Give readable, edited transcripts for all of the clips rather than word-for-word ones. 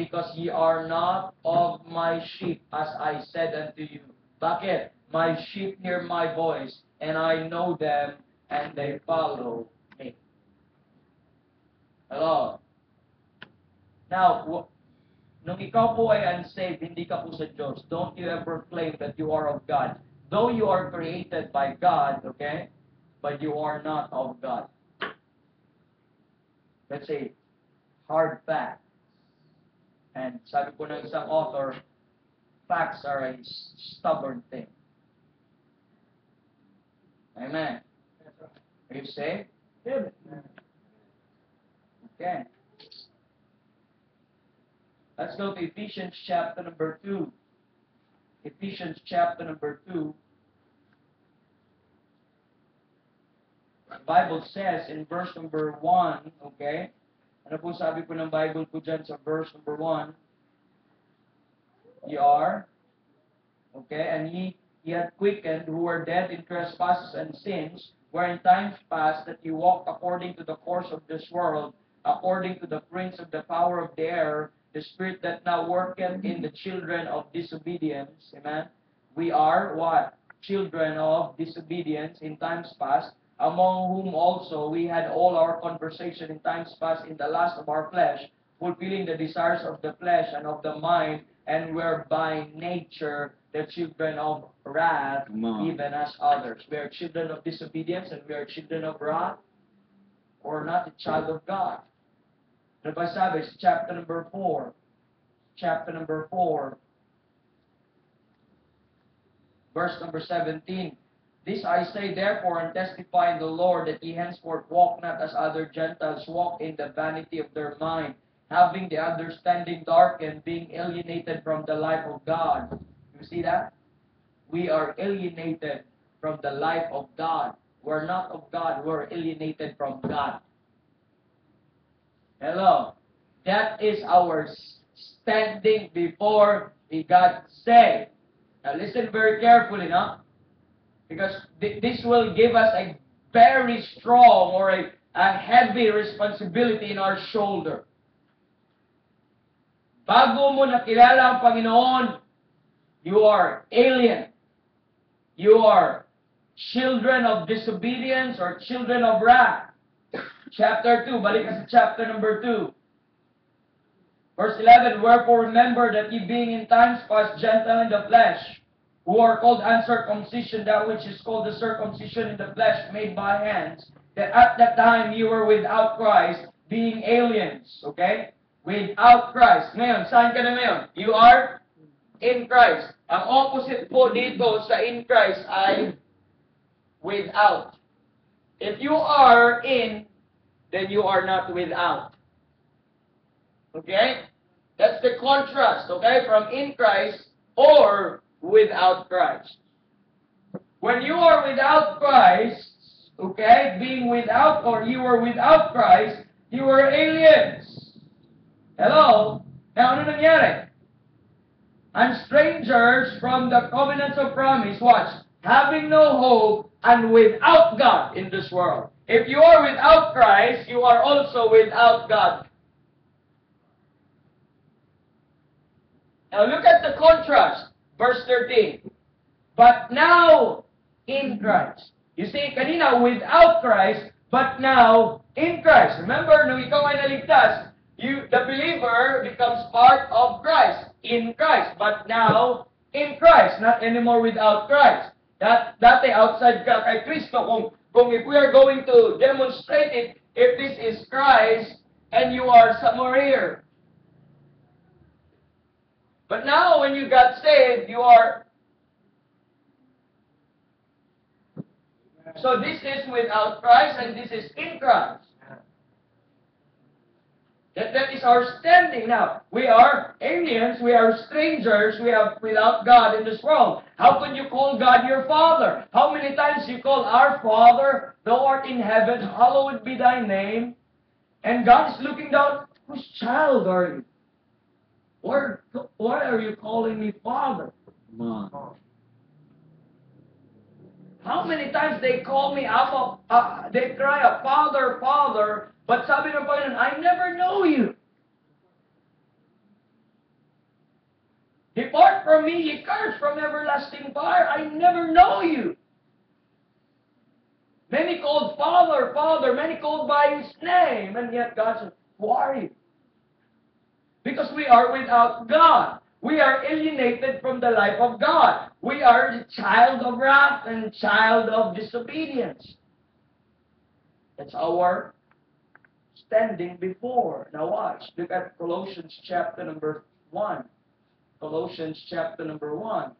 because ye are not of my sheep, as I said unto you. Bakit? My sheep hear my voice, and I know them, and they follow me. Hello? Now, nung ikaw po ay unsaved, hindi ka po sa Diyos, don't you ever claim that you are of God. Though you are created by God, okay? But you are not of God. Let's say, hard facts. And sabi po ng isang author, facts are a stubborn thing. Amen. Are you saved? Okay. Let's go to Ephesians chapter number 2. Ephesians chapter number 2. The Bible says in verse number 1, okay? Ano po sabi po ng Bible po dyan sa verse number 1? Ye are, okay, and ye had quickened who were dead in trespasses and sins, where in times past that ye walked according to the course of this world, according to the prince of the power of the air, the spirit that now worketh in the children of disobedience. Amen? We are what? Children of disobedience in times past, among whom also we had all our conversation in times past in the lust of our flesh, fulfilling the desires of the flesh and of the mind, and were by nature the children of wrath, even as others. We are children of disobedience and we are children of wrath, or not a child of God. Ano ba sabi sa chapter number 4? Chapter number 4, verse number 17. This I say therefore, and testify in the Lord, that ye henceforth walk not as other Gentiles walk, in the vanity of their mind, having the understanding darkened, being alienated from the life of God. You see that? We are alienated from the life of God. We're not of God, we're alienated from God. Hello? That is our standing before we got saved. Now listen very carefully, no? Because this will give us a very strong or a heavy responsibility in our shoulder. Bago mo nakilala ang Panginoon, you are alien. You are children of disobedience or children of wrath. Chapter 2, balik ka sa chapter number 2. Verse 11, wherefore remember that ye being in times past Gentile in the flesh, who are called uncircumcision, that which is called the circumcision in the flesh made by hands, that at that time you were without Christ, being aliens. Okay? Without Christ. Ngayon, saan ka na ngayon? You are in Christ. Ang opposite po dito sa in Christ ay without. If you are in, then you are not without. Okay? That's the contrast, okay, from in Christ or without Christ. When you are without Christ, okay, being without, or you are without Christ, you are aliens. Hello? Now, ano nangyari? And strangers from the covenants of promise, watch, having no hope and without God in this world. If you are without Christ, you are also without God. Now look at the contrast. Verse 13. But now in Christ. You see, kanina without Christ, but now in Christ. Remember, nung ikaw ay naligtas, the believer becomes part of Christ, in Christ. But now in Christ, not anymore without Christ. Dati outside ka kay Kristo, kung if we are going to demonstrate it, if this is Christ and you are somewhere here. But now, when you got saved, you are... So this is without Christ, and this is in Christ. That is our standing now. We are aliens, we are strangers, we are without God in this world. How can you call God your Father? How many times you call our Father, thou art in heaven, hallowed be thy name. And God is looking down, whose child are you? Why are you calling me Father? How many times they call me Abba, they cry out, Father, Father, but sabi ng Panginoon, I never know you. Depart from me, ye cursed, from everlasting fire. I never know you. Many called Father, Father, many called by His name. And yet God said, who are you? Because we are without God. We are alienated from the life of God. We are the child of wrath and child of disobedience. That's our standing before. Now watch. Look at Colossians chapter number 1. Colossians chapter number 1.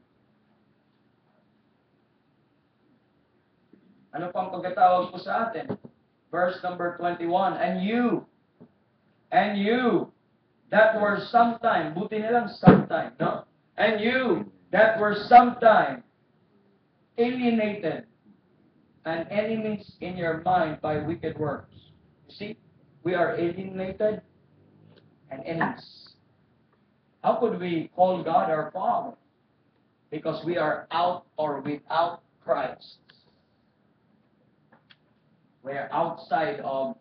Ano pang pagkatawag po sa atin? Verse number 21. And you, that were sometime, buti nilang sometime, no? And you, that were sometime alienated and enemies in your mind by wicked works. You see, we are alienated and enemies. How could we call God our Father? Because we are out or without Christ. We are outside of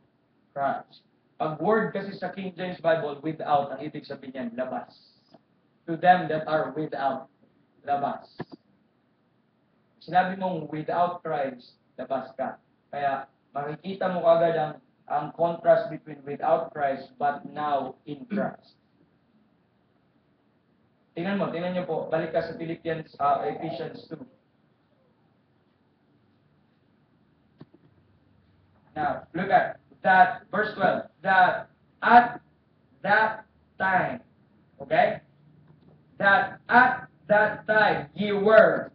Christ. Pag word kasi sa King James Bible, without, ang ibig sabihin niyan, labas. To them that are without, labas. Sinabi mong without Christ, labas ka. Kaya makikita mo kagad ang contrast between without Christ but now in Christ. Tingnan niyo po, balik ka sa Ephesians 2. Now, look at that, verse 12, that at that time, okay? That at that time ye were,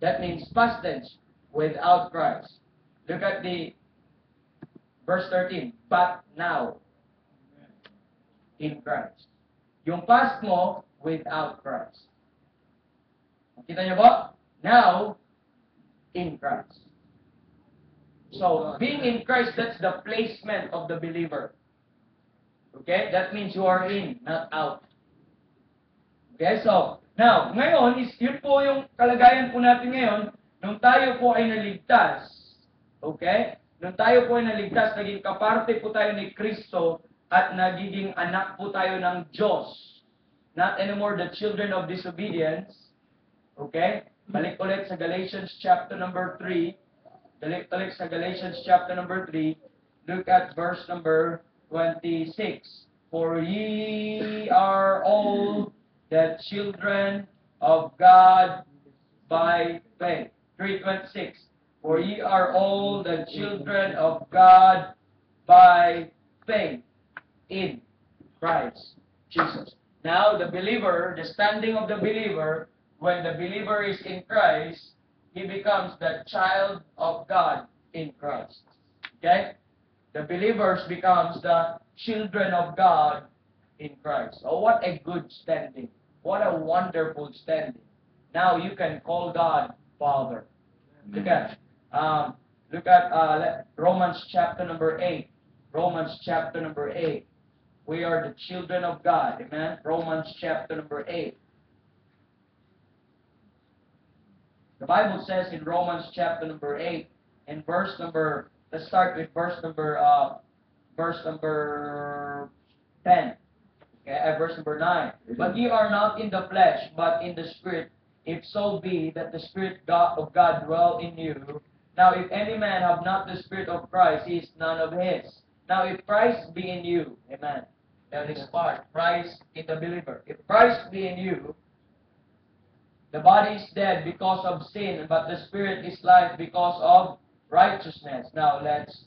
that means past tense, without Christ. Look at the verse 13, but now, in Christ. Yung past mo, without Christ. Kita niyo ba? Now, in Christ. So, being in Christ, that's the placement of the believer. Okay? That means you are in, not out. Okay? So, now, ngayon, yun po yung kalagayan po natin ngayon, nung tayo po ay naligtas. Okay? Nung tayo po ay naligtas, naging kaparte po tayo ni Kristo at nagiging anak po tayo ng Diyos. Not anymore the children of disobedience. Okay? Balik ulit sa Galatians chapter number 3. Balik sa Galatians chapter number 3. Look at verse number 26. For ye are all the children of God by faith. 3:26. For ye are all the children of God by faith in Christ Jesus. Now, the believer, the standing of the believer, when the believer is in Christ, he becomes the child of God in Christ. Okay? The believers becomes the children of God in Christ. Oh, what a good standing. What a wonderful standing. Now you can call God Father. Look at Romans chapter number 8. Romans chapter number 8. We are the children of God. Amen? Romans chapter number 8. The Bible says in Romans chapter number 8, in let's start with verse number 10. Okay, verse number 9. But ye are not in the flesh, but in the Spirit, if so be that the Spirit of God dwell in you. Now if any man have not the Spirit of Christ, he is none of his. Now if Christ be in you, amen. That is part, Christ in the believer. If Christ be in you, the body is dead because of sin, but the Spirit is life because of righteousness. Now, let's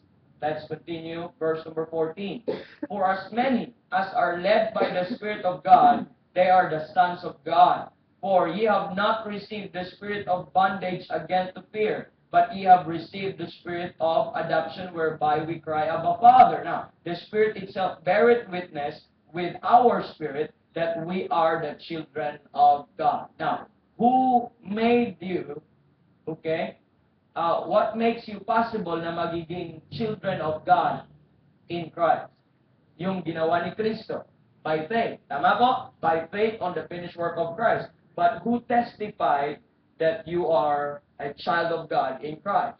continue. Verse number 14. For as many as are led by the Spirit of God, they are the sons of God. For ye have not received the spirit of bondage again to fear, but ye have received the Spirit of adoption, whereby we cry, Abba, Father. Now, the Spirit itself beareth witness with our spirit that we are the children of God. Now, who made you, okay? What makes you possible na magiging children of God in Christ? Yung ginawa ni Kristo. By faith. Tama po? By faith on the finished work of Christ. But who testified that you are a child of God in Christ?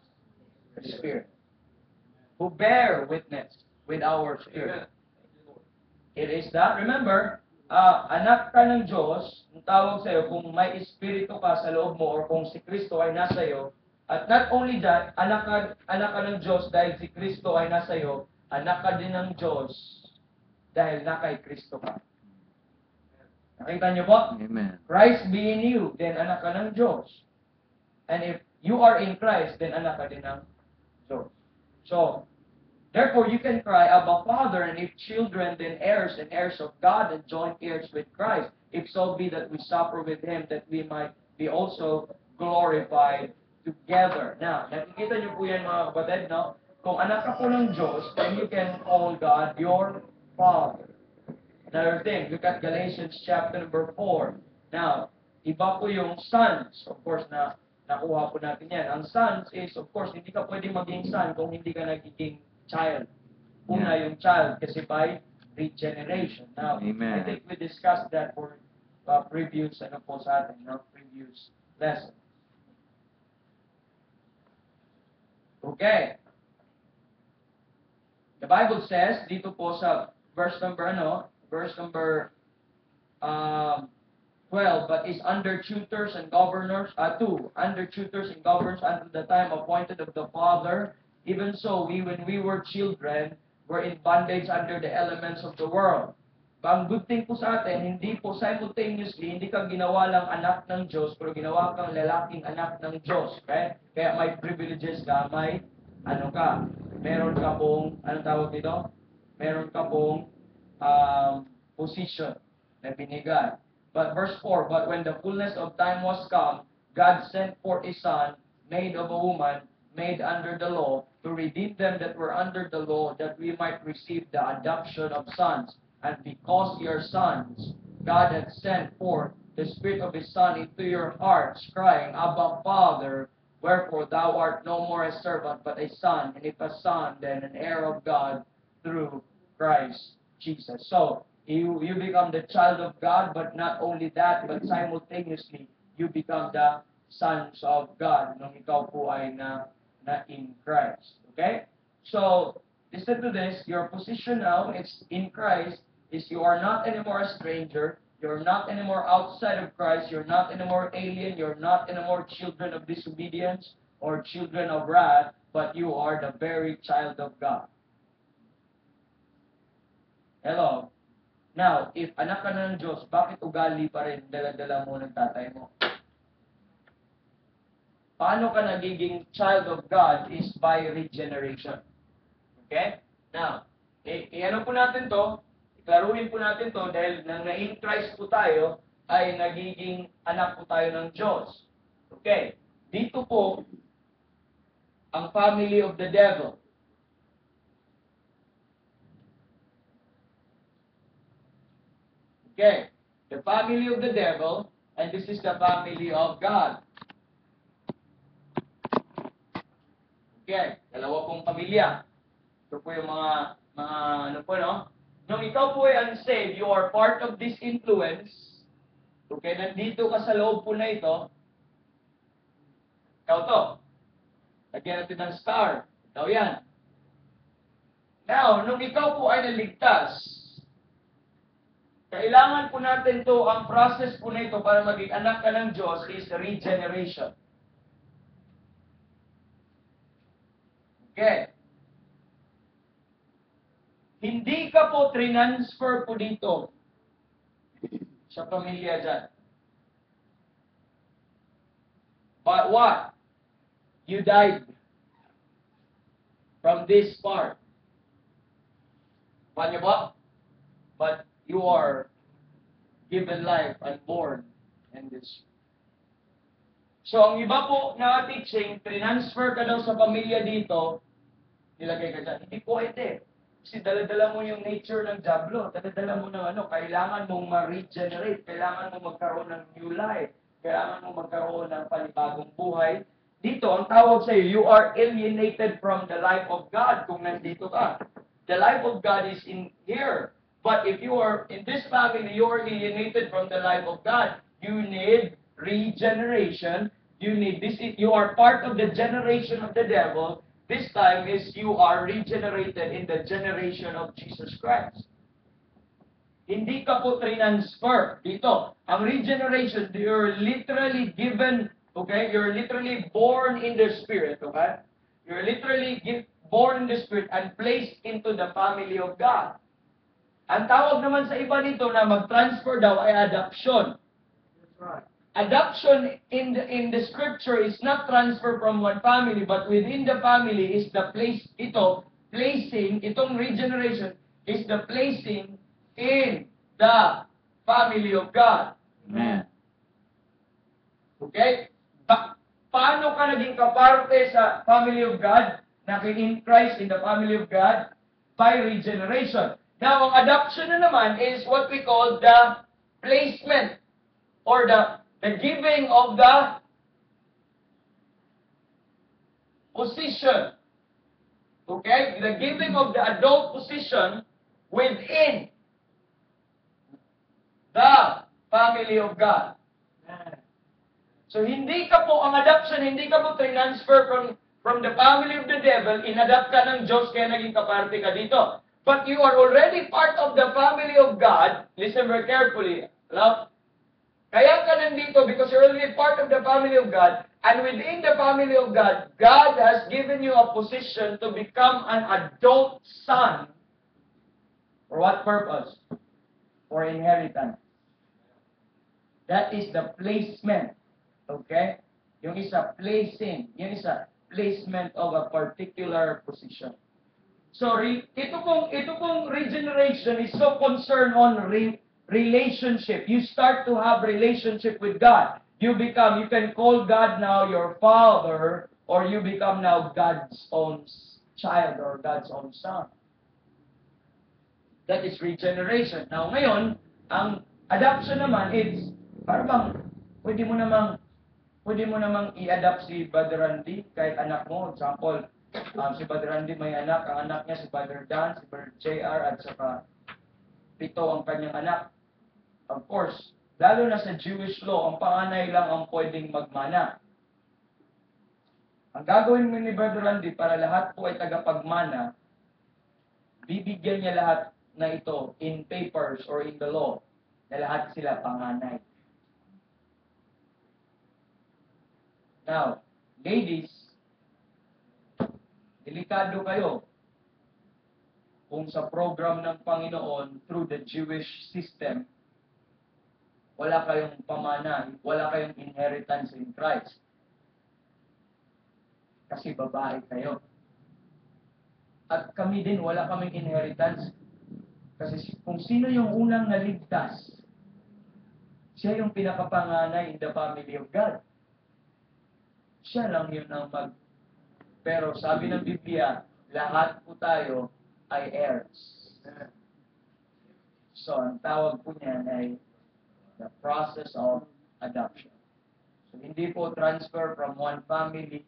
The Spirit. Who bear witness with our spirit. It is that, remember, anak ka ng Diyos, ang tawag sa'yo, kung may espiritu ka sa loob mo or kung si Kristo ay nasa iyo, at not only that, anak ka ng Diyos dahil si Kristo ay nasa iyo, anak ka din ng Diyos dahil na kay Kristo ka. Nakita niyo po? Amen. Christ be in you, then anak ka ng Diyos. And if you are in Christ, then anak ka din ng Diyos. So, therefore, you can cry, Abba, Father, and if children, then heirs and heirs of God, and joint heirs with Christ. If so be that we suffer with Him, that we might be also glorified together. Now, nakikita niyo po yan mga kapatid, no? Kung anak ka po ng Diyos, then you can call God your Father. Another thing, look at Galatians chapter number 4. Now, iba po yung sons, of course, na nakuha po natin yan. Ang sons is, of course, hindi ka pwede maging son kung hindi ka nagiging child. Una yung child kasi by regeneration. Now, I Amen. think we discussed that for previous, sa atin, previous lesson. Okay. The Bible says, dito po sa verse number 12, but is under tutors and governors, under tutors and governors until the time appointed of the Father. Even so, when we were children, were in bondage under the elements of the world. Ang good thing po sa atin, hindi po simultaneously, hindi ka ginawa lang anak ng Diyos, pero ginawa kang lalaking anak ng Diyos. Okay? Kaya may privileges ka, may meron ka pong, anong tawag dito? Meron ka pong position na binigay. But verse 4, but when the fullness of time was come, God sent forth a Son, made of a woman, made under the law, to redeem them that were under the law, that we might receive the adoption of sons. And because ye are sons, God hath sent forth the Spirit of His Son into your hearts, crying, Abba, Father. Wherefore thou art no more a servant, but a son, and if a son, then an heir of God through Christ Jesus. So, you become the child of God, but not only that, but simultaneously, you become the sons of God nung ikaw po ay na in Christ. Okay? So, listen to this. Your position now is in Christ is you are not anymore a stranger. You're not anymore outside of Christ. You're not anymore alien. You're not anymore children of disobedience or children of wrath, but you are the very child of God. Hello? Now, if anak ka ng Diyos, bakit ugali pa rin dala-dala mo ng tatay mo? Paano ka nagiging child of God is by regeneration. Okay? Now, ano po natin to? Klaruhin po natin to dahil nang na-in Christ po tayo, ay nagiging anak po tayo ng Diyos. Okay. Dito po, ang family of the devil. Okay. The family of the devil, and this is the family of God. Okay. Dalawa pong pamilya. Ito po yung mga Nung ikaw po ay unsaved, you are part of this influence. Okay, nandito ka sa loob po na ito. Ikaw to. Lagyan natin ng star. Ikaw yan. Now, nung ikaw po ay naligtas, kailangan po natin to, ang process po na ito para maging anak ka ng Diyos is regeneration. Okay. Hindi ka po transfer po dito sa pamilya dyan. But what? You died from this part. Paano ba? But you are given life and born in this. So, ang iba po na teaching, transfer ka daw sa pamilya dito, nilagay ka dyan. Hindi po ito. Kasi dala-dala mo yung nature ng Diablo. Dala-dala mo ng kailangan mong ma-regenerate. Kailangan mong magkaroon ng new life. Kailangan mong magkaroon ng panibagong buhay. Dito, ang tawag sa iyo, you are alienated from the life of God kung nandito ka. The life of God is in here. But if you are in this family, you are alienated from the life of God. You need regeneration. You are part of the generation of the devil. This time is you are regenerated in the generation of Jesus Christ. Hindi ka po transfer dito. Ang regeneration, you're literally given, okay? You're literally born in the Spirit, okay? You're literally born in the Spirit and placed into the family of God. Ang tawag naman sa iba dito na mag-transfer daw ay adoption. That's right. Adoption in the scripture is not transfer from one family, but within the family is the placing, itong regeneration is the placing in the family of God. Amen. Okay? Paano ka naging kaparte sa family of God? In Christ, in the family of God? By regeneration. Now, ang adoption na naman is what we call the placement or the giving of the position. Okay? The giving of the adult position within the family of God. So, hindi ka po, ang adoption, hindi ka po transfer from the family of the devil, inadapt ka ng Diyos, kaya naging kaparte ka dito. But you are already part of the family of God. Listen very carefully. Love? Kaya ka nandito because you're already part of the family of God. And within the family of God, God has given you a position to become an adult son. For what purpose? For inheritance. That is the placement. Okay? Yung isa, placing. Yung isa, placement of a particular position. So, ito pong regeneration is so concerned on relationship. You start to have relationship with God. You can call God now your Father, or you become now God's own child or God's own son. That is regeneration. Now, ngayon, ang adoption naman, it's, parang pwede mo namang i-adapt si Brother Randy, kahit anak mo. Example, si Brother Randy may anak, ang anak niya si Brother Dan, si Brother JR, at saka 7 ang kanyang anak. Of course, lalo na sa Jewish law, ang panganay lang ang pwedeng magmana. Ang gagawin mo ni Brother Randy para lahat po ay tagapagmana, bibigyan niya lahat na ito in papers or in the law, na lahat sila panganay. Now, ladies, delikado kayo kung sa program ng Panginoon through the Jewish system, wala kayong pamana, wala kayong inheritance in Christ. Kasi babae kayo. At kami din, wala kaming inheritance. Kasi kung sino yung unang naligtas, siya yung pinakapanganay in the family of God. Siya lang yun ang Pero sabi ng Biblia, lahat po tayo ay heirs. So, ang tawag po niyan ay the process of adoption. So, hindi po transfer from one family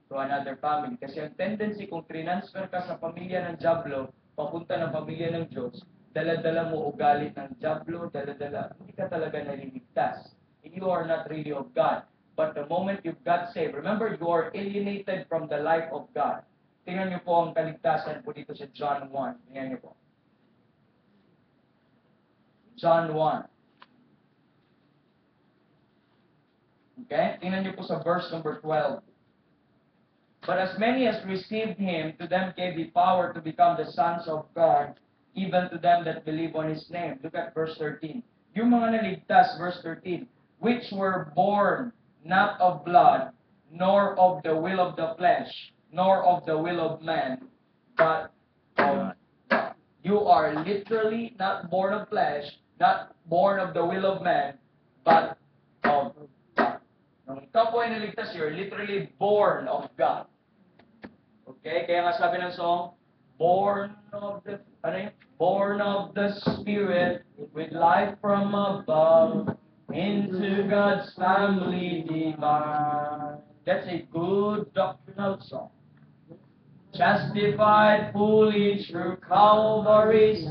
to another family. Kasi ang tendency kung transfer ka sa pamilya ng Diablo, papunta ng pamilya ng Diyos, dala-dala mo ugali ng Diablo, hindi ka talaga naliligtas. You are not really of God. But the moment you've got saved, remember, you are alienated from the life of God. Tingnan niyo po ang kaligtasan po dito sa John 1. Tingnan niyo po. John 1. Okay? Tingnan niyo po sa verse number 12. But as many as received Him, to them gave He power to become the sons of God, even to them that believe on His name. Look at verse 13. Yung mga naligtas, verse 13, which were born not of blood, nor of the will of the flesh, nor of the will of man, but of God. You are literally not born of flesh, not born of the will of man, but of God. Nung ikaw po ay naligtas, you're literally born of God. Okay? Kaya nga sabi ng song, born of the Spirit, with life from above, into God's family divine. That's a good doctrinal song. Justified fully through Calvary's.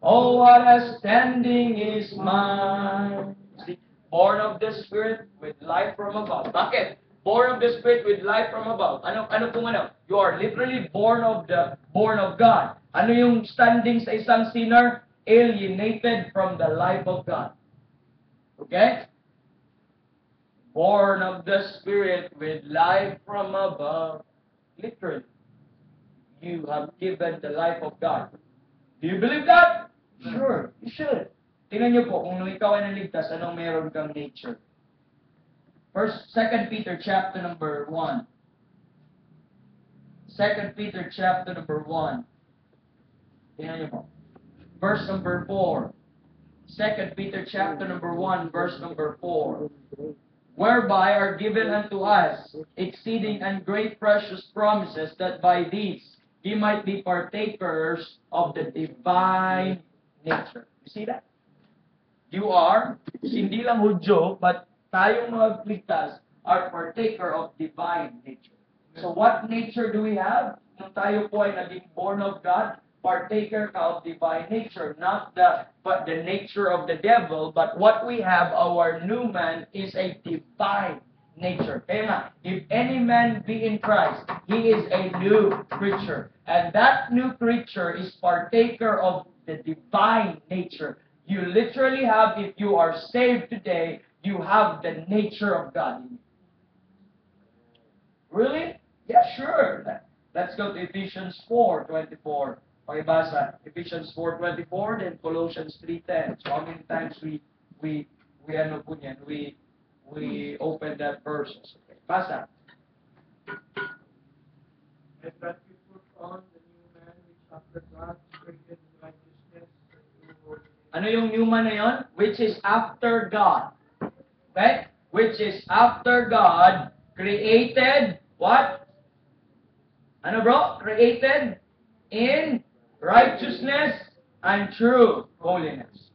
Oh, what a standing is mine. See, born of the Spirit with life from above. Bakit? Born of the Spirit with life from above. Ano? You are literally born of God. Ano yung standing sa isang sinner? alienated from the life of God. Okay? Born of the Spirit with life from above. Literally, you have given the life of God. Do you believe that? Sure, you should. Tingnan niyo po, kung ikaw ay naligtas, anong meron kang nature? Second Peter chapter number 1. Second Peter chapter number 1. Tingnan niyo po. Verse number 4. Second Peter chapter number 1, verse number 4. Whereby are given unto us exceeding and great precious promises, that by these ye might be partakers of the divine nature. You see that? You are, hindi lang Hudyo, but tayong mga ligtas are partaker of divine nature. So what nature do we have? Nung tayo po ay naging born of God, partaker of divine nature, not the nature of the devil, but what we have, our new man, is a divine nature. Kaya nga, if any man be in Christ, he is a new creature. And that new creature is partaker of the divine nature. You literally have, if you are saved today, you have the nature of God in you. Really? Yeah, sure. Let's go to Ephesians 4:24. Pakibasa, Ephesians 4:24, then Colossians 3:10. So how many times we open that verses? Okay. Basa. And that we put on the new man which after God created in righteousness and true holiness. Ano yung new man na yon? Which is after God. Okay? Which is after God created what? Ano bro? Created in righteousness and true holiness.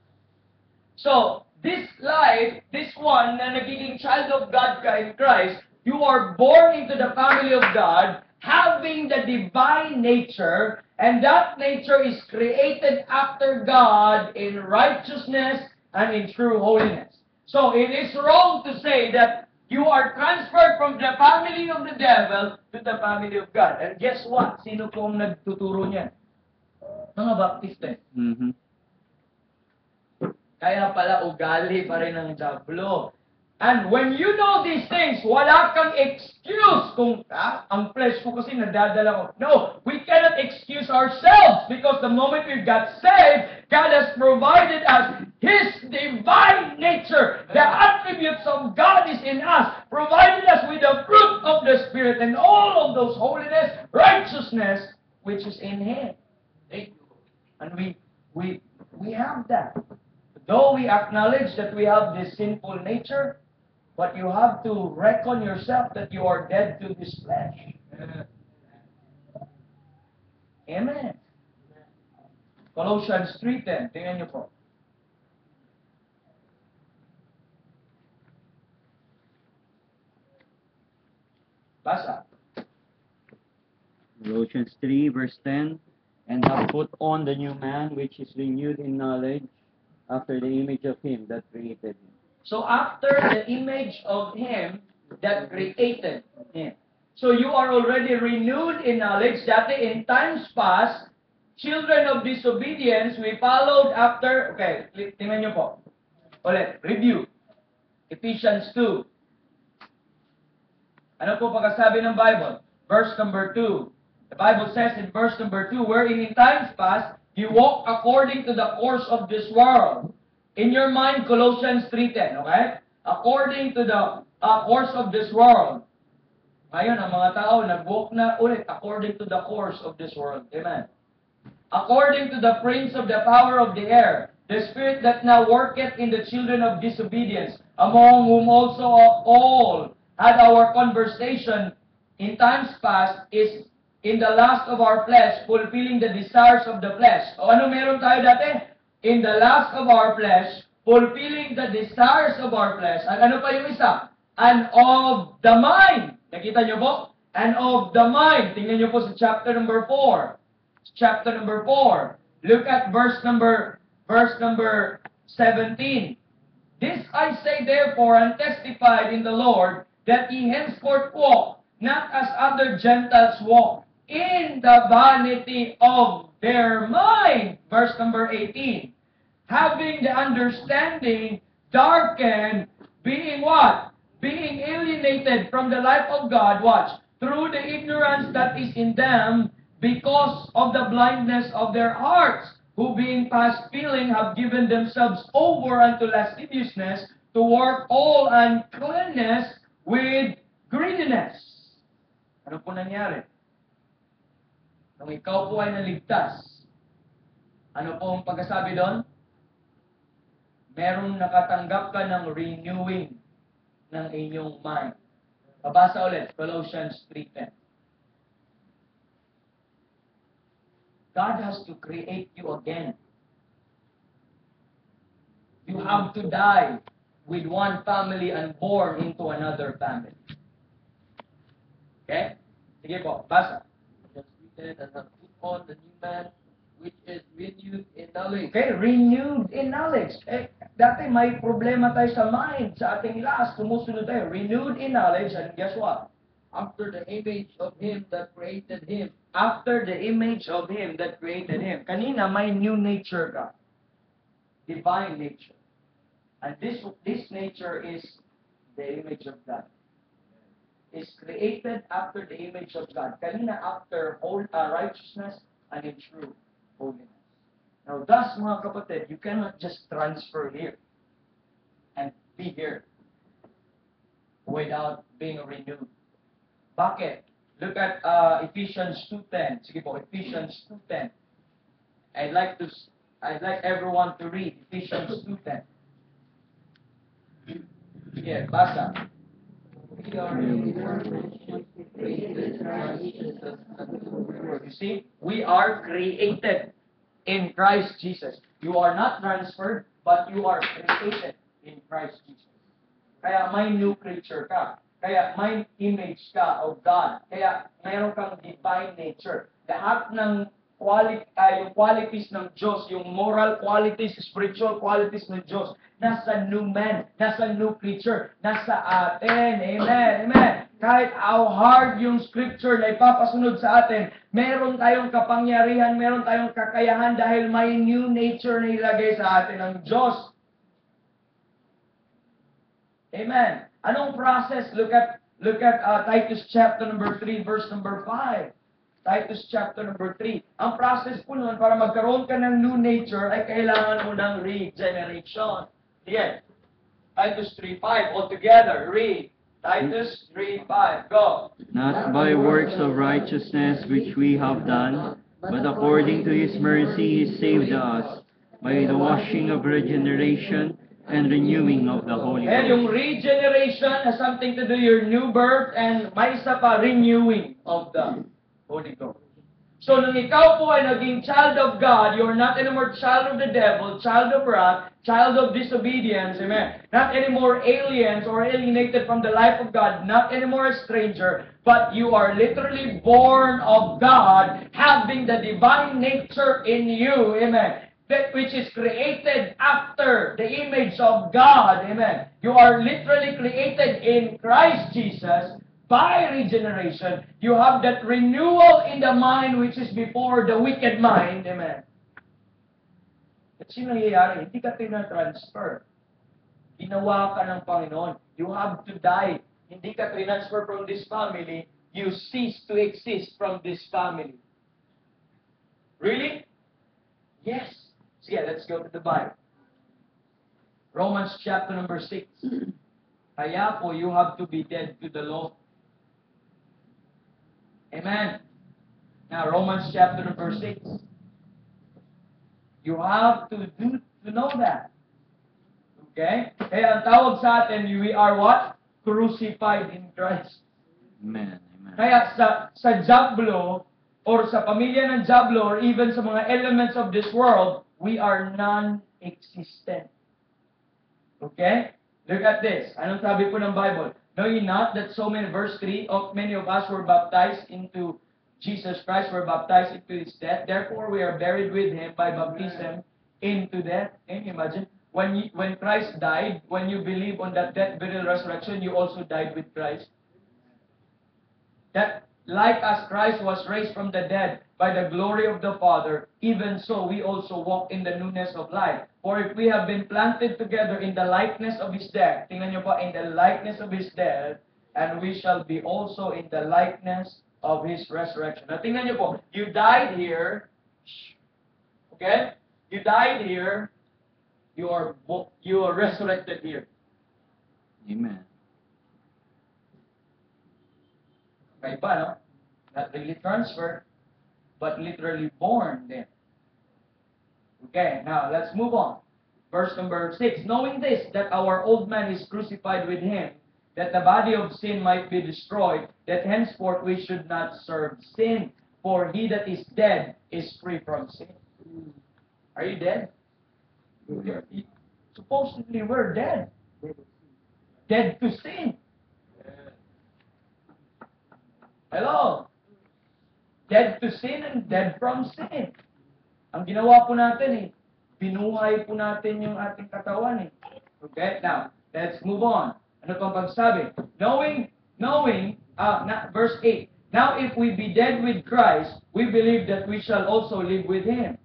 So, this life, this one na nagiging child of God ka in Christ, you are born into the family of God, having the divine nature, and that nature is created after God in righteousness and in true holiness. So, it is wrong to say that you are transferred from the family of the devil to the family of God. And guess what? Sino po ang nagtuturo niyan? Mga Baptista. Mm-hmm. Kaya pala ugali pa rin ng Diablo. And when you know these things, wala kang excuse kung, ang flesh ko kasi nadadala ko. No, we cannot excuse ourselves because the moment we got saved, God has provided us His divine nature. The attributes of God is in us, provided us with the fruit of the Spirit and all of those holiness, righteousness, which is in Him. And we have that. Though we acknowledge that we have this sinful nature, but you have to reckon yourself that you are dead to this flesh. Amen. Colossians 3:10. Tingnan niyo po. Basa. Colossians 3, verse 10, and have put on the new man, which is renewed in knowledge, after the image of him that created him. So after the image of Him that created Him. So you are already renewed in knowledge. Dati in times past, children of disobedience, we followed after, okay, tingnan nyo po. Ulit, review. Ephesians 2. Ano po pagkasabi ng Bible? Verse number 2. The Bible says in verse number 2, wherein in times past, you walk according to the course of this world. In your mind, Colossians 3:10, okay? According to the course of this world. Ngayon, ang mga tao nag-walk na ulit according to the course of this world. Amen. According to the prince of the power of the air, the spirit that now worketh in the children of disobedience, among whom also all had our conversation in times past, is in the lust of our flesh, fulfilling the desires of the flesh. O ano meron tayo dati? In the lust of our flesh, fulfilling the desires of our flesh. At ano pa yung isa? And of the mind. Nakita nyo po? And of the mind. Tingnan nyo po sa chapter number 4. Chapter number 4. Look at verse number 17. This I say therefore and testified in the Lord, that ye henceforth walk, not as other Gentiles walk, in the vanity of their mind. Verse number 18. having the understanding darkened, being what? Being alienated from the life of God, watch, through the ignorance that is in them, because of the blindness of their hearts, who being past feeling have given themselves over unto lasciviousness, to work all uncleanness with greediness. Ano po nangyari? Nung ikaw po ay naligtas, ano po ang pagkasabi doon? Merong nakatanggap ka ng renewing ng inyong mind. Babasa ulit, Colossians 3:10. God has to create you again. You have to die with one family and born into another family. Okay? Sige po, basa. Just written and have put on the new man, which is renewed in knowledge. Okay, renewed in knowledge. Dati may problema tayo sa mind, sa ating last, sumusunod tayo. Renewed in knowledge, and guess what? After the image of him that created him. After the image of Him that created him. Kanina, may new nature ka. Divine nature. And this nature is the image of God. Is created after the image of God. Kanina, after righteousness and in true holiness. Now, thus, mga kapatid, you cannot just transfer here and be here without being renewed. Bakit? Look at Ephesians 2:10. Sige po, Ephesians 2:10. I'd like everyone to read Ephesians 2:10. Sige, basa. We are in created Christ Jesus unto good works. You see, we are created in Christ Jesus. You are not transferred, but you are created in Christ Jesus. Kaya may new creature ka. Kaya may image ka of God. Kaya mayroon kang divine nature. Lahat ng yung qualities ng Diyos, yung moral qualities, spiritual qualities ng Diyos, nasa new man, nasa new creature, nasa atin. Amen. Amen. Kahit how hard yung scripture na ipapasunod sa atin, meron tayong kapangyarihan, meron tayong kakayahan dahil may new nature na ilagay sa atin ng Diyos. Amen. Anong process? Look at Titus chapter number 3, verse number 5. Titus chapter number 3. Ang process po nun, para magkaroon ka ng new nature, ay kailangan mo ng regeneration. Yes. Titus 3:5. All together, read. Titus 3:5. Go. Not by works of righteousness which we have done, but according to His mercy He saved us, by the washing of regeneration and renewing of the Holy And yung Ghost. regeneration has something to do your new birth, and may isa pa, renewing of the Holy Ghost. So, nung ikaw po ay naging child of God, you're not anymore child of the devil, child of wrath, child of disobedience, amen. Not anymore aliens or alienated from the life of God, not anymore a stranger, but you are literally born of God, having the divine nature in you, amen. That which is created after the image of God, amen. You are literally created in Christ Jesus, by regeneration. You have that renewal in the mind which is before the wicked mind. Amen. At sino nangyayari? Hindi ka transfer. Ginawa ka ng Panginoon. You have to die. Hindi ka transfer from this family. You cease to exist from this family. Really? Yes. So yeah, let's go to the Bible. Romans chapter number 6. Kaya po, you have to be dead to the law. Amen. Now, Romans chapter number 6. You have to know that. Okay? Kaya ang tawag sa atin, we are what? Crucified in Christ. Amen. Amen. Kaya sa Diablo, or sa pamilya ng Diablo, or even sa mga elements of this world, we are non-existent. Okay? Look at this. Anong sabi po ng Bible? Know ye not that so many, verse 3, many of us were baptized into Jesus Christ, were baptized into His death. Therefore, we are buried with Him by baptism into death. Can you imagine? When Christ died, when you believe on that death, burial, resurrection, you also died with Christ. That like as Christ was raised from the dead by the glory of the Father, even so we also walk in the newness of life. For if we have been planted together in the likeness of His death, tingnan nyo po, in the likeness of His death, and we shall be also in the likeness of His resurrection. Now, tingnan nyo po, you died here, okay? You died here, you are resurrected here. Amen. Okay ba, no? Not really transferred, but literally born then. Okay, now let's move on. Verse number 6. Knowing this, that our old man is crucified with Him, that the body of sin might be destroyed, that henceforth we should not serve sin. For he that is dead is free from sin. Are you dead? Supposedly we're dead. Dead to sin. Hello? Dead to sin and dead from sin. Ang ginawa po natin binuhay po natin yung ating katawan Okay, now, let's move on. Ano pang pagsabi? Verse 8. Now if we be dead with Christ, we believe that we shall also live with Him.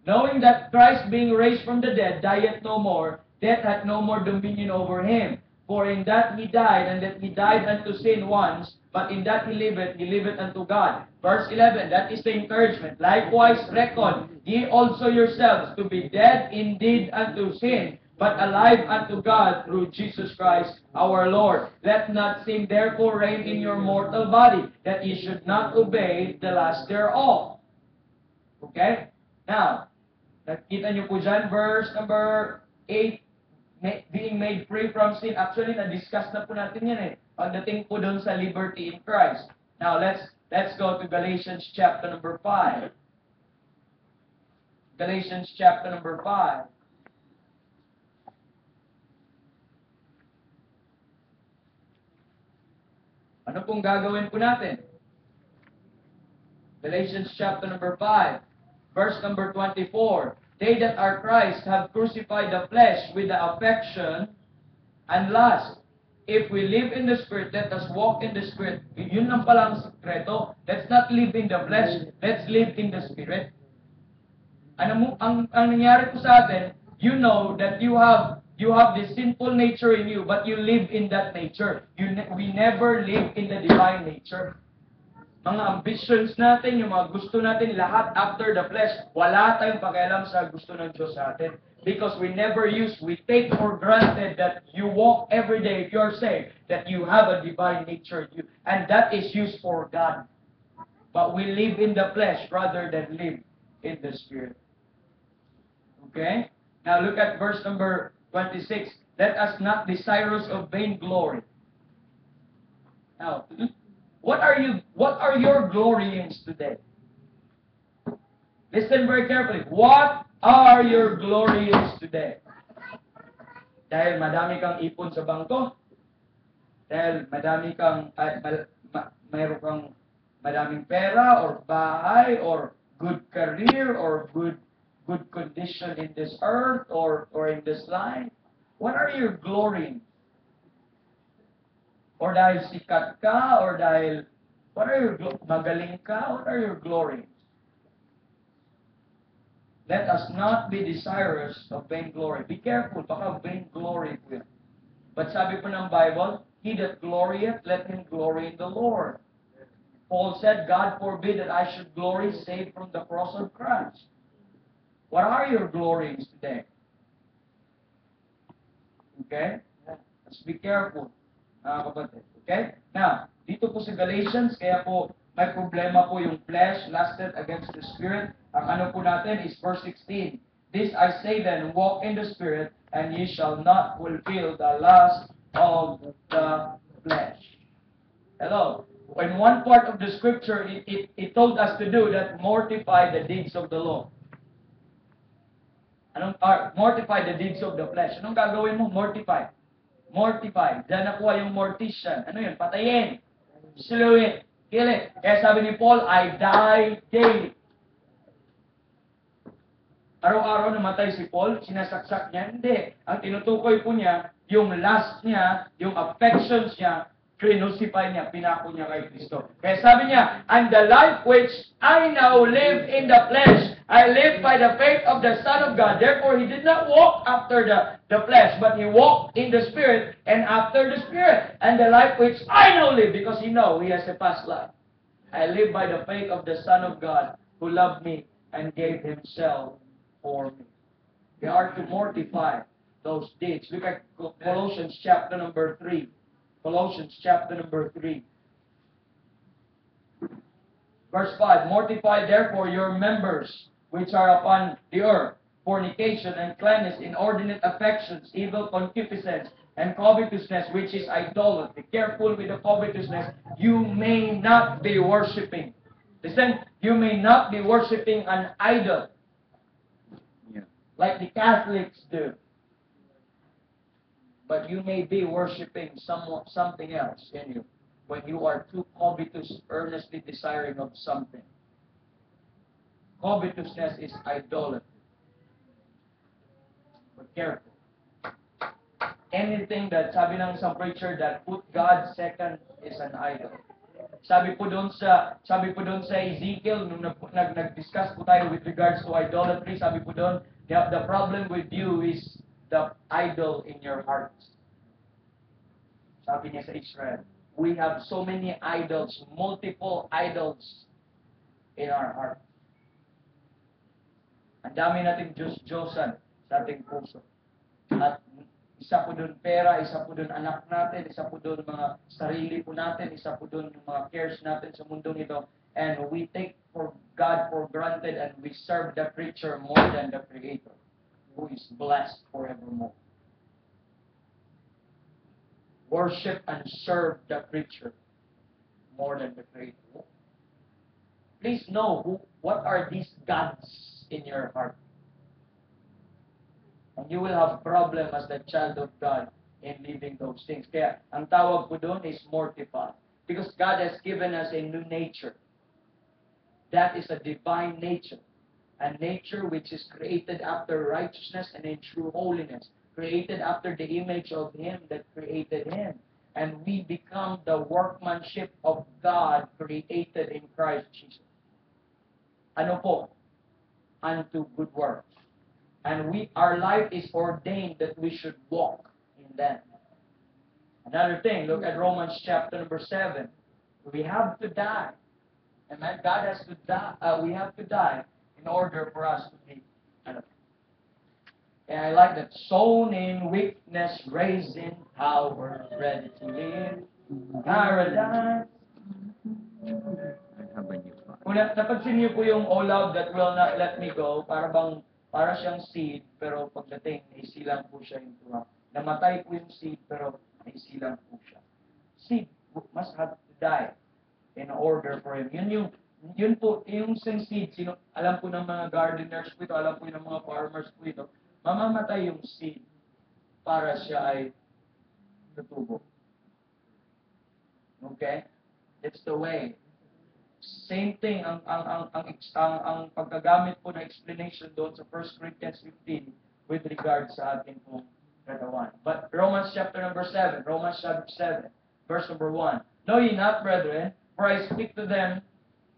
Knowing that Christ being raised from the dead dieth no more, death hath no more dominion over Him. For in that He died, and that He died unto sin once, but in that He liveth unto God. Verse 11, that is the encouragement. Likewise reckon ye also yourselves to be dead indeed unto sin, but alive unto God through Jesus Christ our Lord. Let not sin therefore reign in your mortal body, that ye should not obey the lust thereof. Okay? Now, nakita niyo po dyan, verse number 8, being made free from sin. Actually, na-discuss na po natin yan pagdating po doon sa liberty in Christ. Now, let's go to Galatians chapter number 5. Galatians chapter number 5. Ano pong gagawin po natin? Galatians chapter number 5, verse number 24. They that are Christ have crucified the flesh with the affection and lust. If we live in the Spirit, let us walk in the Spirit. Yun lang palang sekreto. Let's not live in the flesh. Let's live in the Spirit. Ang nangyari po sa atin, you know that you have this sinful nature in you, but you live in that nature. We never live in the divine nature. Mga ambitions natin, yung mga gusto natin, lahat after the flesh, wala tayong pakialam sa gusto ng Diyos sa atin. Because we take for granted that you walk every day, if you're saved, that you have a divine nature in you. And that is used for God. But we live in the flesh rather than live in the Spirit. Okay? Now look at verse number 26. Let us not be desirous of vainglory. Now, what are your gloryings today? Listen very carefully. What are your gloryings today? Dahil madami kang ipon sa bangko? Dahil madami kang mayroon kang madaming pera or bahay or good career or good condition in this earth or in this life? What are your gloryings? Or dahil sikat ka, or dahil, magaling ka, what are your glories? Let us not be desirous of vainglory. Be careful, baka vainglory po yan. But sabi po ng Bible, he that glorieth, let him glory in the Lord. Paul said, God forbid that I should glory save from the cross of Christ. What are your glories today? Okay? Let's be careful. Kapatid. Okay? Now, dito po sa Galatians, kaya po may problema po yung flesh lusted against the Spirit. Ang ano po natin is verse 16. This I say then, walk in the Spirit, and ye shall not fulfill the lust of the flesh. Hello? In one part of the Scripture, it told us to do that, mortify the deeds of the law. Mortify the deeds of the flesh. Anong gagawin mo? Mortify. Mortify. Diyan nakuha yung mortician. Ano yun? Patayin. Slew it. Kill it. Kaya sabi ni Paul, I die daily. Araw-araw namatay si Paul, sinasaksak niya. Hindi. Ang tinutukoy po niya, yung lust niya, yung affections niya, Crucify niya, pinako niya kay Kristo. Kaya sabi niya, and the life which I now live in the flesh, I live by the faith of the Son of God. Therefore, he did not walk after the flesh, but he walked in the Spirit and after the Spirit. And the life which I now live, because he has a past life. I live by the faith of the Son of God, who loved me and gave himself for me. We are to mortify those deeds. Look at Colossians chapter number 3. Colossians chapter number 3. Verse 5, mortify therefore your members which are upon the earth, fornication, uncleanness, inordinate affections, evil concupiscence, and covetousness, which is idolatry. Be careful with the covetousness. You may not be worshiping. Listen, you may not be worshiping an idol like the Catholics do. But you may be worshiping something else in you when you are too covetous, earnestly desiring of something. Covetousness is idolatry. But careful. Anything that, sabi ng isang preacher, that put God second is an idol. Sabi po doon sa Ezekiel, nung nag-discuss po tayo with regards to idolatry, sabi po doon, the problem with you is the idol in your heart. Sabi niya sa Israel, we have so many idols, multiple idols in our heart. Ang dami nating Diyos-Diyosan sa ating puso. At isa po doon pera, isa po doon anak natin, isa po doon mga sarili po natin, isa po doon mga cares natin sa mundong ito. And we take for God for granted and we serve the creature more than the Creator, who is blessed forevermore. Worship and serve the creature more than the Creator. Please know what are these gods in your heart. And you will have problem as the child of God in living those things. Kaya, ang tawag po doon is mortify. Because God has given us a new nature. That is a divine nature. A nature which is created after righteousness and in true holiness. Created after the image of Him that created Him. And we become the workmanship of God created in Christ Jesus. Ano po? Unto good works. And our life is ordained that we should walk in them. Another thing, look at Romans chapter number 7. We have to die. Amen. God has to die. We have to die in order for us to be. And I like that. Sown in weakness, raised in power, ready to live paradise. Kung napansin niyo po yung "O love that will not let me go," para siyang seed, pero pagdating, naisilang po siya yung tuwa. Namatay po yung seed, pero naisilang po siya. Seed must have to die in order for him. Yun po, yung seed, alam po ng mga gardeners po ito, alam po ng mga farmers po ito, mamamatay yung seed para siya ay tutubo. Okay? It's the way. Same thing ang paggagamit po ng explanation doon sa 1 Corinthians 15 with regard sa ating pong katawan. But Romans chapter number 7, verse number 1. Know ye not, brethren, for I speak to them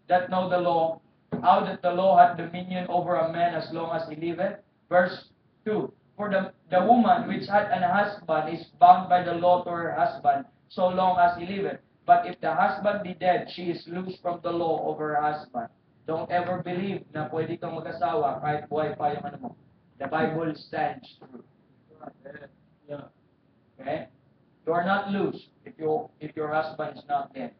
that know the law, how that the law hath dominion over a man as long as he liveth. Verse 2. For the woman which hath an husband is bound by the law to her husband, so long as he liveth. But if the husband be dead, she is loose from the law over her husband. Don't ever believe na pwede kang mag-asawa kahit buhay pa yung ano mo. The Bible stands true. Okay? You are not loose if your husband is not dead.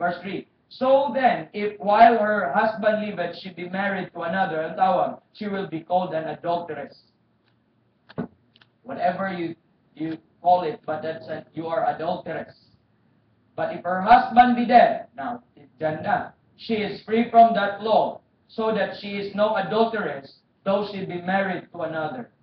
Verse 3. So then, if while her husband liveth, she be married to another, ang tawag, she will be called an adulteress. Whatever you call it, but you are adulteress. But if her husband be dead, now, she is free from that law, so that she is no adulteress, though she be married to another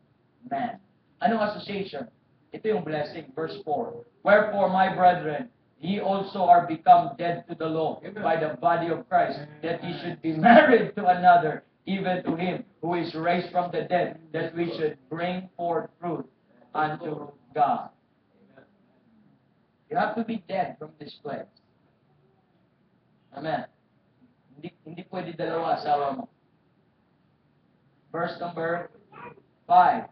man. Anong association? Ito yung blessing, verse 4. Wherefore, my brethren, ye also are become dead to the law by the body of Christ, that ye should be married to another, even to him who is raised from the dead, that we should bring forth fruit unto God. You have to be dead from this flesh. Amen. Hindi pwede dalawa asawa mo. Verse number 5.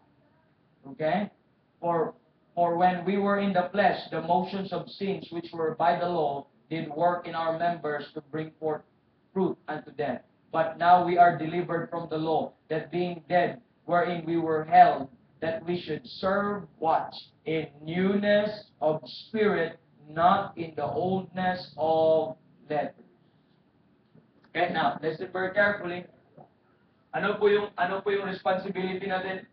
Okay? For when we were in the flesh, the motions of sins which were by the law did work in our members to bring forth fruit unto death. But now we are delivered from the law, that being dead, wherein we were held, that we should serve what? In newness of spirit, not in the oldness of letters. Okay, now, listen very carefully. Ano po yung responsibility natin?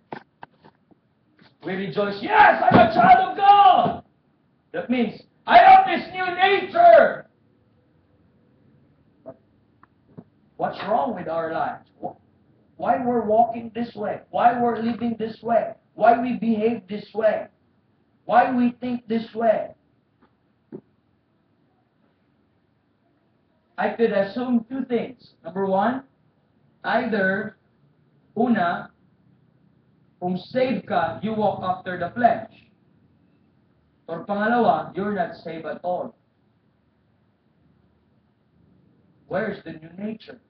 We rejoice, yes, I'm a child of God! That means, I have this new nature! But what's wrong with our lives? Why we're walking this way? Why we're living this way? Why we behave this way? Why we think this way? I could assume two things. Number one, either, una, kung saved ka, you walk after the flesh. Or pangalawa, you're not saved at all. Where's the new nature?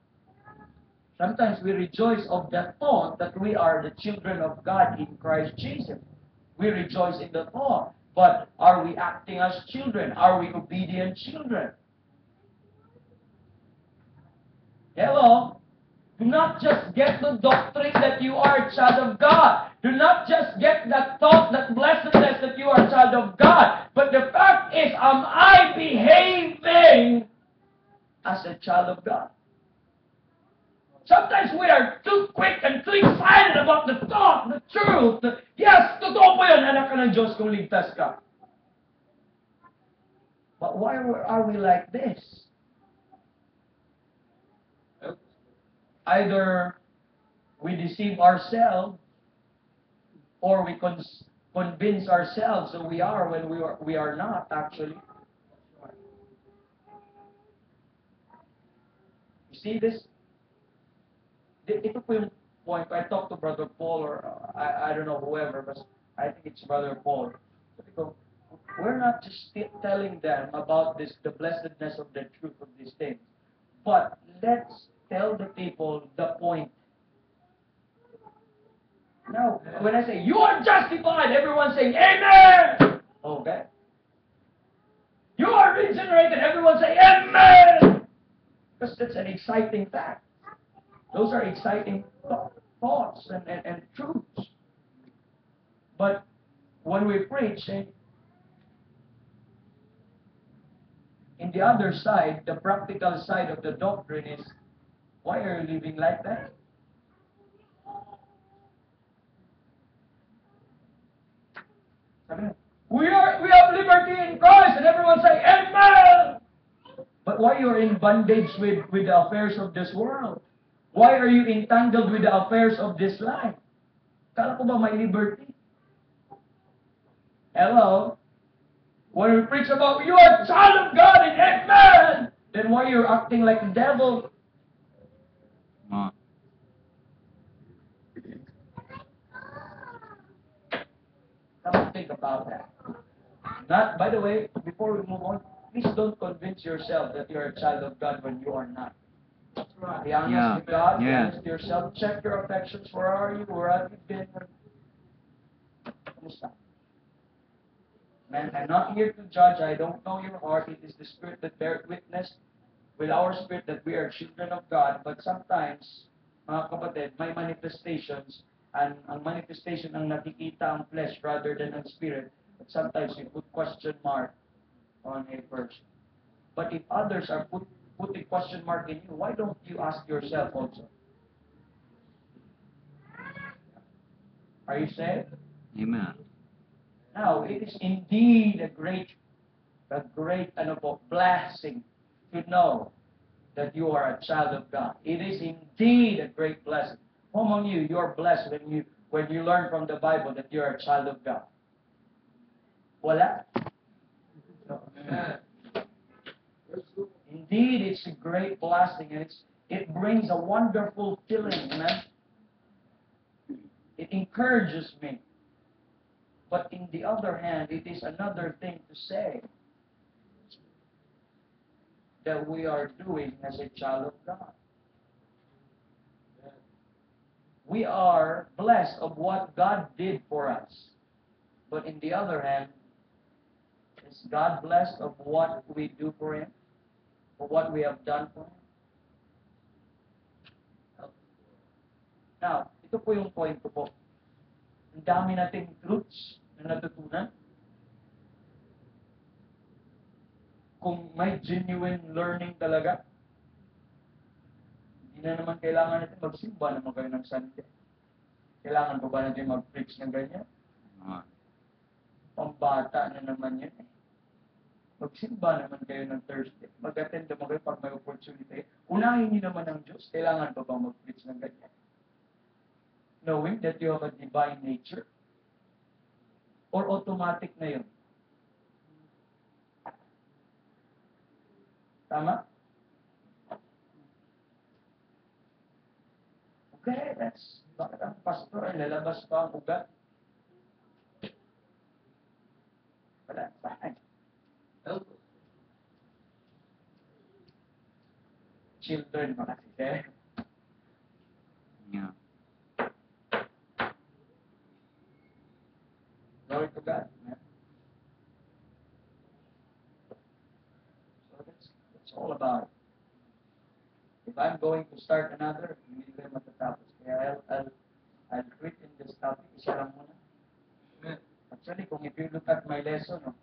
Sometimes we rejoice of the thought that we are the children of God in Christ Jesus. We rejoice in the thought. But are we acting as children? Are we obedient children? Hello? Do not just get the doctrine that you are a child of God. Do not just get that thought, that blessedness that you are a child of God. But the fact is, am I behaving as a child of God? Sometimes we are too quick and too excited about the thought, the truth. Yes, totoo po yun, anak ka ng Diyos kung ligtas ka. But why are we like this? Either we deceive ourselves or we convince ourselves that we are when we are not actually. You see this? Ito po yung point. I talked to Brother Paul or I don't know whoever, but I think it's Brother Paul. We're not just telling them about this, the blessedness of the truth of these things, but let's tell the people the point. Now, when I say, you are justified, everyone's saying, amen! Okay. You are regenerated, everyone's saying, amen! Because that's an exciting fact. Those are exciting thoughts and truths. But when we preach, in the other side, the practical side of the doctrine is, why are you living like that? We have liberty in Christ, and everyone say, amen! But why you're in bondage with the affairs of this world? Why are you entangled with the affairs of this life? Kala ko ba may liberty? Hello? When we preach about, you are a child of God and amen! Then why you're acting like the devil? Come think about that. Not, by the way, before we move on, please don't convince yourself that you're a child of God when you are not. Be honest with God, be honest with yourself. Check your affections. Where are you? Where have you been? Man, I'm not here to judge. I don't know your heart. It is the Spirit that bears witness with our spirit that we are children of God. But sometimes, mga kapatid, may manifestations. And ang manifestation ang nakikita ang flesh rather than ang spirit. But sometimes you put question mark on a person. But if others are putting question mark in you, why don't you ask yourself also? Are you saved? Amen. Now, it is indeed a great blessing to know that you are a child of God. It is indeed a great blessing. Who among you, you're blessed when you learn from the Bible that you're a child of God? Wala? Indeed, it's a great blessing, and it brings a wonderful feeling, amen? It encourages me. But in the other hand, it is another thing to say that we are doing as a child of God. We are blessed of what God did for us. But in the other hand, is God blessed of what we do for Him? Or what we have done for Him? Now, ito po yung point ko po. Ang dami nating truths na natutunan. Kung may genuine learning talaga, hindi na naman kailangan natin magsimba naman kayo ng Sunday. Kailangan pa ba natin mag-preach ng ganyan? Pambata na naman yan eh. Magsimba naman kayo ng Thursday. Mag-attend naman kayo pag may opportunity. Unahin niyo naman ang Diyos. Kailangan pa ba mag-preach ng ganyan? Knowing that you have a divine nature? Or automatic na yun? Tama? Okay, bakit ang pastor ay lalabas pa ang ugat? Wala, fine. Children pa kasi, eh? Yeah. Glory to God. Man. So that's all about it. If I'm going to start another, hindi ko yung matatapos. Kaya I'll quit in this topic. Isa lang muna. Actually, kung if you look at my lesson, no,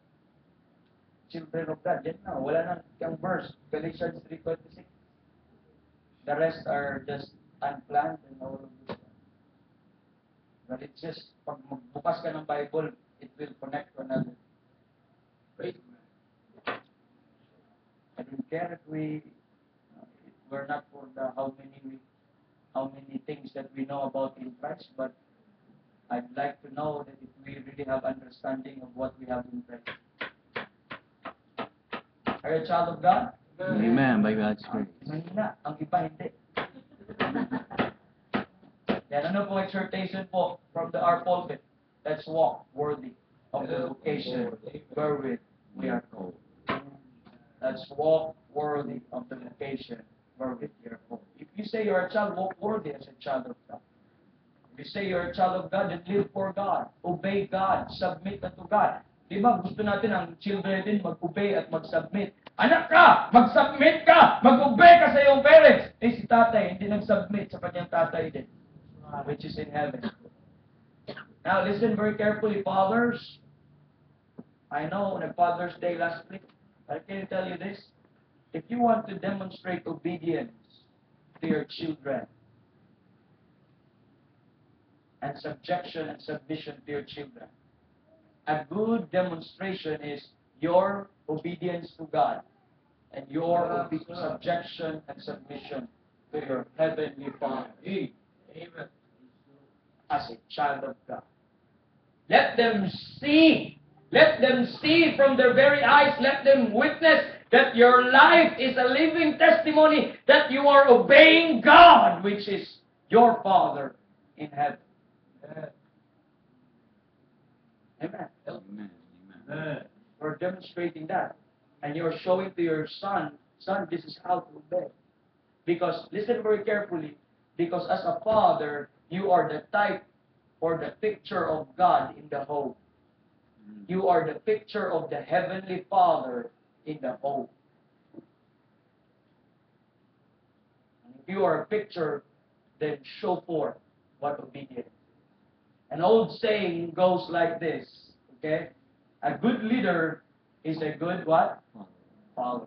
children of God, yan na, wala nang yung verse. Galatians 3:26. The rest are just unplanned and all of this. But it's just, pag magbukas ka ng Bible, it will connect to another. I don't care if we're not for the how many things that we know about in Christ, but I'd like to know that if we really have understanding of what we have in Christ. Are you a child of God? Amen, by God's grace. Mahina, ang iba hindi. Yan, ano po exhortation po from our pulpit? Let's walk worthy of the vocation wherewith we are called. Let's walk worthy of the vocation wherewith we are called. If you say you're a child, walk worthy as a child of God. If you say you're a child of God, then live for God. Obey God. Submit unto God. Di ba gusto natin ang children din mag-obey at mag-submit? Anak ka! Mag-submit ka! Mag-obey ka sa iyong parents! Eh si tatay, hindi nag-submit sa kanyang tatay din, which is in heaven. Now listen very carefully, fathers. I know on Father's Day last week, but can I tell you this? If you want to demonstrate obedience to your children, and subjection and submission to your children, a good demonstration is your obedience to God and your subjection and submission to your heavenly Father. Amen. As a child of God. Let them see. Let them see from their very eyes. Let them witness that your life is a living testimony that you are obeying God, which is your Father in heaven. Amen. Amen. Amen. You're demonstrating that. And you're showing to your son, this is how to obey. Because, listen very carefully, because as a father, you are the type or the picture of God in the home. You are the picture of the Heavenly Father in the home. And if you are a picture, then show forth what obedience. An old saying goes like this, okay? A good leader is a good what? Follower.